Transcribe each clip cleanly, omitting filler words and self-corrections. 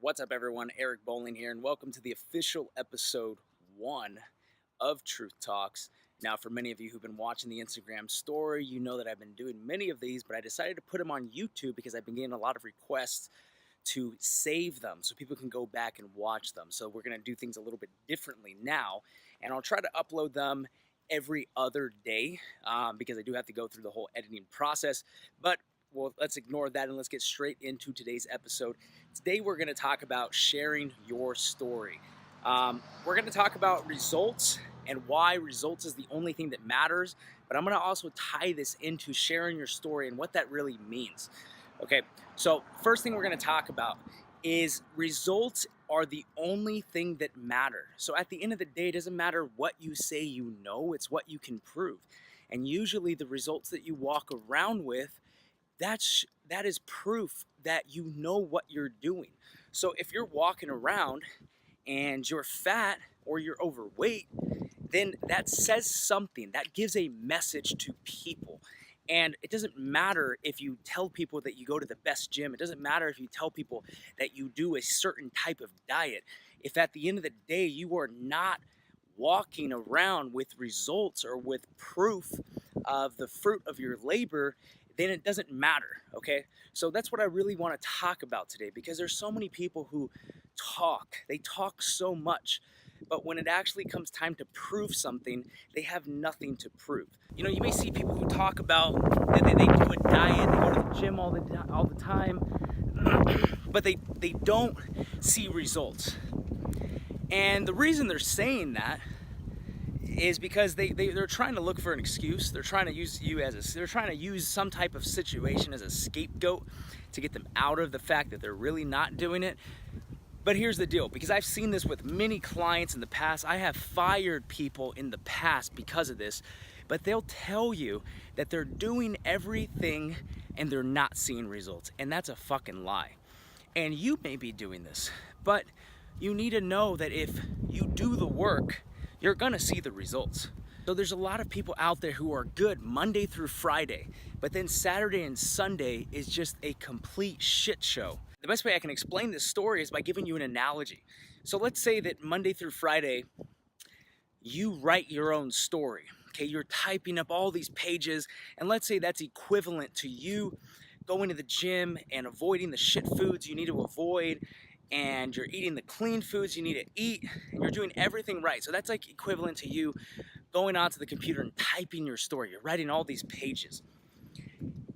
What's up, everyone? Eric Bowling here, and welcome to the official episode 1 of Truth Talks. Now, for many of you who've been watching the Instagram story, you know that I've been doing many of these, but I decided to put them on YouTube because I've been getting a lot of requests to save them so people can go back and watch them. So we're going to do things a little bit differently now, and I'll try to upload them every other day because I do have to go through the whole editing process. But well, let's ignore that and let's get straight into today's episode. Today we're going to talk about sharing your story. We're going to talk about results and why results is the only thing that matters, but I'm going to also tie this into sharing your story and what that really means. Okay, so first thing we're going to talk about is results are the only thing that matter. So at the end of the day, it doesn't matter what you say you know, it's what you can prove. And usually the results that you walk around with, that is proof that you know what you're doing. So if you're walking around and you're fat or you're overweight, then that says something. That gives a message to people. And it doesn't matter if you tell people that you go to the best gym. It doesn't matter if you tell people that you do a certain type of diet. If at the end of the day you are not walking around with results or with proof of the fruit of your labor, then it doesn't matter, okay? So that's what I really want to talk about today, because there's so many people who they talk so much, but when it actually comes time to prove something, they have nothing to prove. You know, you may see people who talk about that they do a diet, they go to the gym all the time, but they don't see results. And the reason they're saying that is because they're trying to look for an excuse. They're trying to use they're trying to use some type of situation as a scapegoat to get them out of the fact that they're really not doing it. But here's the deal, because I've seen this with many clients in the past. I have fired people in the past because of this, but they'll tell you that they're doing everything and they're not seeing results, and that's a fucking lie. And you may be doing this, but you need to know that if you do the work, you're gonna see the results. So there's a lot of people out there who are good Monday through Friday, but then Saturday and Sunday is just a complete shit show. The best way I can explain this story is by giving you an analogy. So let's say that Monday through Friday, you write your own story. Okay, you're typing up all these pages, and let's say that's equivalent to you going to the gym and avoiding the shit foods you need to avoid, and you're eating the clean foods you need to eat, and you're doing everything right. So that's like equivalent to you going onto the computer and typing your story. You're writing all these pages.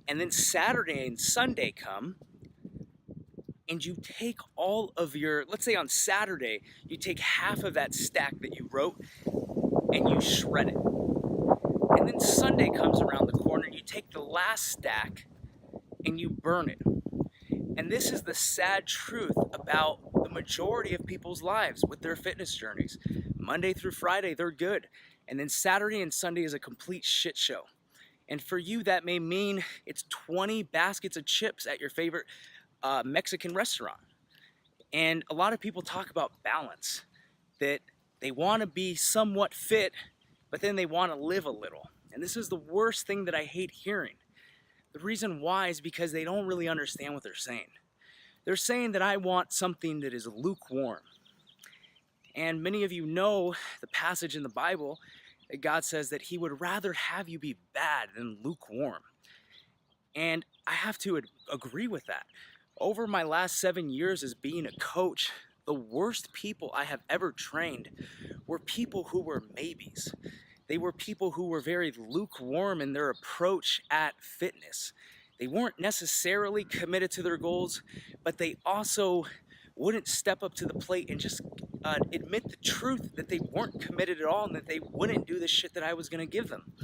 And then Saturday and Sunday come, and you take all of your, let's say on Saturday, you take half of that stack that you wrote and you shred it. And then Sunday comes around the corner, and you take the last stack and you burn it. And this is the sad truth about the majority of people's lives with their fitness journeys. Monday through Friday, they're good. And then Saturday and Sunday is a complete shit show. And for you, that may mean it's 20 baskets of chips at your favorite Mexican restaurant. And a lot of people talk about balance, that they want to be somewhat fit, but then they want to live a little. And this is the worst thing that I hate hearing. The reason why is because they don't really understand what they're saying. They're saying that I want something that is lukewarm. And many of you know the passage in the Bible that God says that he would rather have you be bad than lukewarm. And I have to agree with that. Over my last 7 years as being a coach, the worst people I have ever trained were people who were maybes. They were people who were very lukewarm in their approach at fitness. They weren't necessarily committed to their goals, but they also wouldn't step up to the plate and just admit the truth that they weren't committed at all and that they wouldn't do the shit that I was going to give them.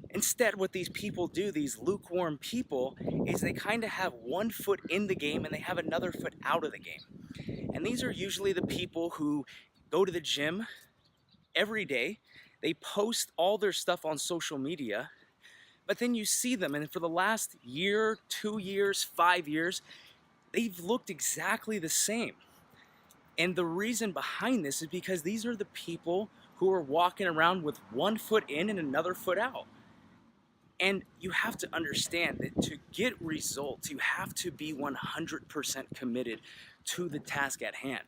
Instead, what these people do, these lukewarm people, is they kind of have one foot in the game and they have another foot out of the game. And these are usually the people who go to the gym every day. They post all their stuff on social media, but then you see them, and for the last year, 2 years, 5 years, they've looked exactly the same. And the reason behind this is because these are the people who are walking around with one foot in and another foot out. And you have to understand that to get results, you have to be 100% committed to the task at hand.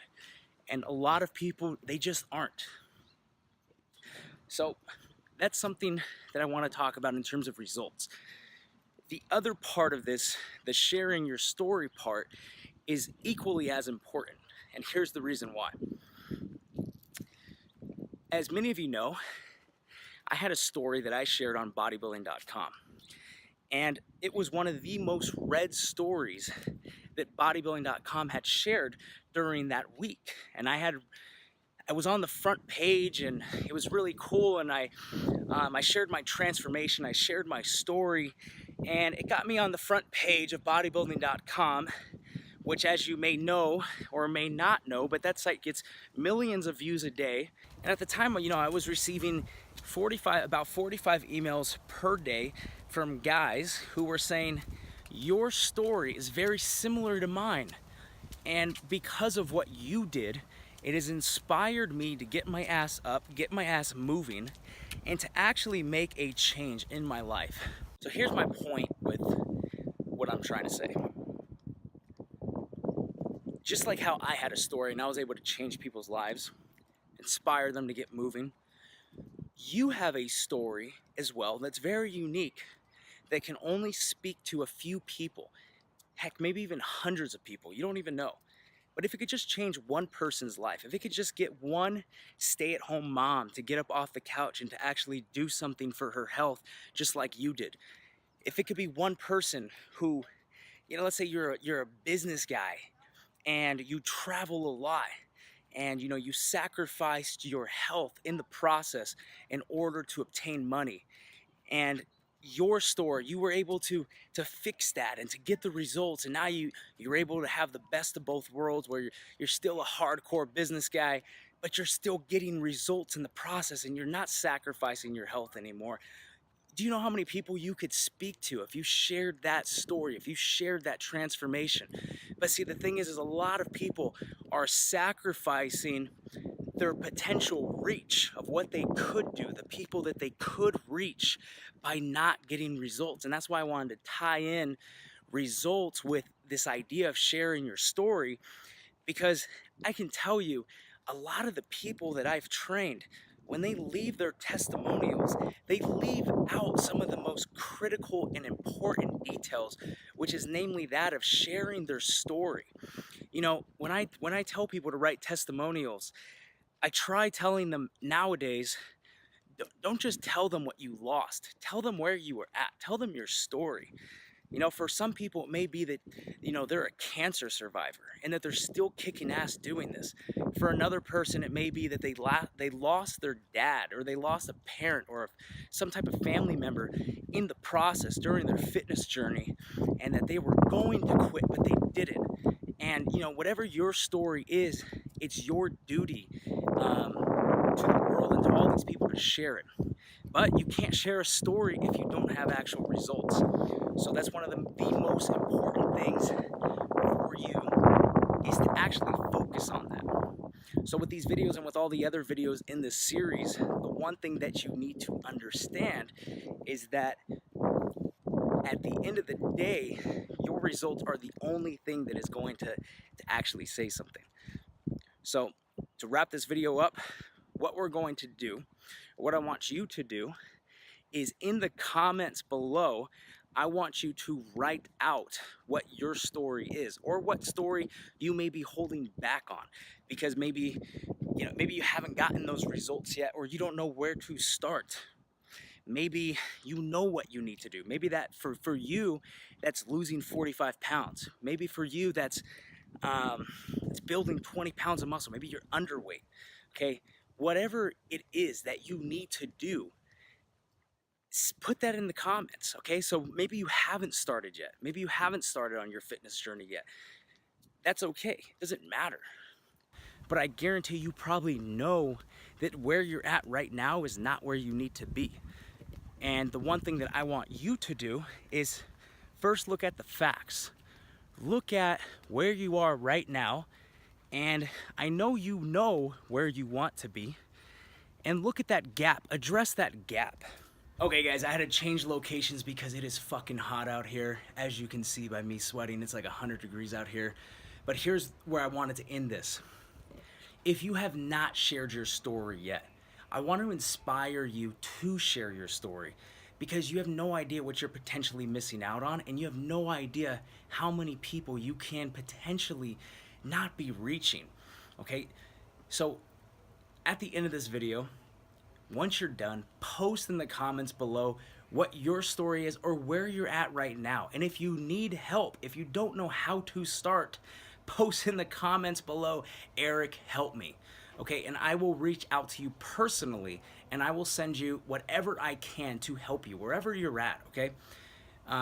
And a lot of people, they just aren't. So that's something that I want to talk about in terms of results. The other part of this, the sharing your story part, is equally as important. And here's the reason why. As many of you know, I had a story that I shared on bodybuilding.com. And it was one of the most read stories that bodybuilding.com had shared during that week. And I was on the front page, and it was really cool. And I shared my transformation, I shared my story, and it got me on the front page of bodybuilding.com, which, as you may know or may not know, but that site gets millions of views a day. And at the time, I was receiving about 45 emails per day from guys who were saying, your story is very similar to mine. And because of what you did, it has inspired me to get my ass up, get my ass moving, and to actually make a change in my life. So here's my point with what I'm trying to say. Just like how I had a story and I was able to change people's lives, inspire them to get moving, you have a story as well that's very unique, that can only speak to a few people, heck, maybe even hundreds of people. You don't even know. But if it could just change one person's life, if it could just get one stay-at-home mom to get up off the couch and to actually do something for her health, just like you did, if it could be one person who, let's say you're a business guy and you travel a lot, and you sacrificed your health in the process in order to obtain money, and your store, you were able to fix that and to get the results, and now you're able to have the best of both worlds, where you're still a hardcore business guy, but you're still getting results in the process, and you're not sacrificing your health anymore. Do you know how many people you could speak to if you shared that story, if you shared that transformation? But see, the thing is a lot of people are sacrificing their potential reach of what they could do, the people that they could reach, by not getting results. And that's why I wanted to tie in results with this idea of sharing your story, because I can tell you, a lot of the people that I've trained, when they leave their testimonials, they leave out some of the most critical and important details, which is namely that of sharing their story. When I tell people to write testimonials, I try telling them nowadays, don't just tell them what you lost. Tell them where you were at. Tell them your story. For some people, it may be that, they're a cancer survivor and that they're still kicking ass doing this. For another person, it may be that they lost their dad, or they lost a parent or some type of family member in the process during their fitness journey, and that they were going to quit, but they didn't. And, whatever your story is, it's your duty to the world and to all these people to share it. But you can't share a story if you don't have actual results. So that's one of the most important things for you, is to actually focus on that. So with these videos and with all the other videos in this series, the one thing that you need to understand is that at the end of the day, your results are the only thing that is going to actually say something. So to wrap this video up, what we're going to do, what I want you to do, is in the comments below, I want you to write out what your story is, or what story you may be holding back on, because maybe you haven't gotten those results yet, or you don't know where to start. Maybe you know what you need to do. Maybe that for you, that's losing 45 pounds. Maybe for you, that's it's building 20 pounds of muscle. Maybe you're underweight. Okay, whatever it is that you need to do, put that in the comments. Okay, so maybe you haven't started yet. Maybe you haven't started on your fitness journey yet. That's okay. It doesn't matter. But I guarantee you probably know that where you're at right now is not where you need to be. And the one thing that I want you to do is first look at the facts. Look at where you are right now, and I know you know where you want to be, and look at that gap. Address that gap. Okay guys, I had to change locations because it is fucking hot out here. As you can see by me sweating, it's like 100 degrees out here. But here's where I wanted to end this. If you have not shared your story yet, I want to inspire you to share your story, because you have no idea what you're potentially missing out on, and you have no idea how many people you can potentially not be reaching. Okay? So at the end of this video, once you're done, post in the comments below what your story is or where you're at right now. And if you need help, if you don't know how to start, post in the comments below, Eric, help me. Okay, and I will reach out to you personally, and I will send you whatever I can to help you wherever you're at, okay?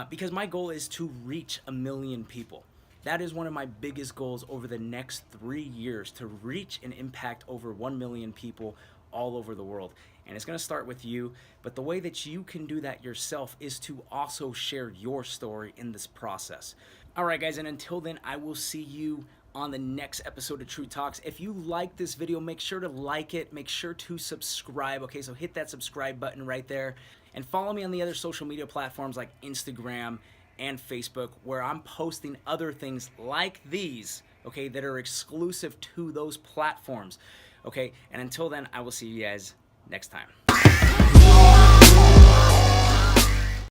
Because my goal is to reach 1 million people. That is one of my biggest goals over the next 3 years, to reach and impact over 1 million people all over the world. And it's going to start with you, but the way that you can do that yourself is to also share your story in this process. All right, guys, and until then, I will see you on the next episode of Truth Talks. If you like this video, make sure to like it, make sure to subscribe, okay? So hit that subscribe button right there, and follow me on the other social media platforms like Instagram and Facebook, where I'm posting other things like these, okay, that are exclusive to those platforms, okay? And until then, I will see you guys next time.